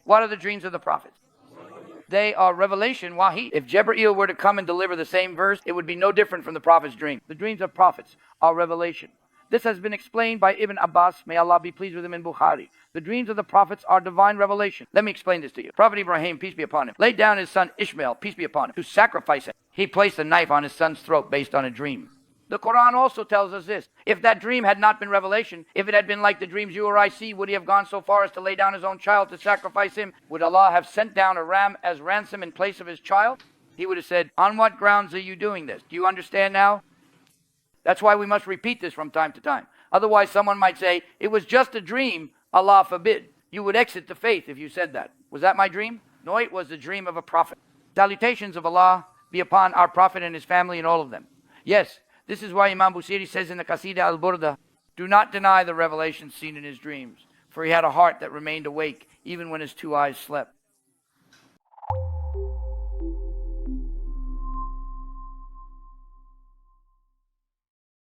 What are the dreams of the prophets? They are revelation wahi. If Jibreel were to come and deliver the same verse, it would be no different from the prophet's dream. The dreams of prophets are revelation. This has been explained by Ibn Abbas, may Allah be pleased with him, in Bukhari. The dreams of the prophets are divine revelation. Let me explain this to you. Prophet Ibrahim, peace be upon him, laid down his son Ishmael, peace be upon him, to sacrifice him. He placed a knife on his son's throat based on a dream. The Quran also tells us this. If that dream had not been revelation, if it had been like the dreams you or I see, would he have gone so far as to lay down his own child to sacrifice him? Would Allah have sent down a ram as ransom in place of his child? He would have said, on what grounds are you doing this? Do you understand now? That's why we must repeat this from time to time. Otherwise, someone might say, it was just a dream, Allah forbid. You would exit the faith if you said that. Was that my dream? No, it was the dream of a prophet. Salutations of Allah be upon our prophet and his family and all of them. Yes, this is why Imam Busiri says in the Qasida al-Burda, do not deny the revelations seen in his dreams, for he had a heart that remained awake even when his two eyes slept.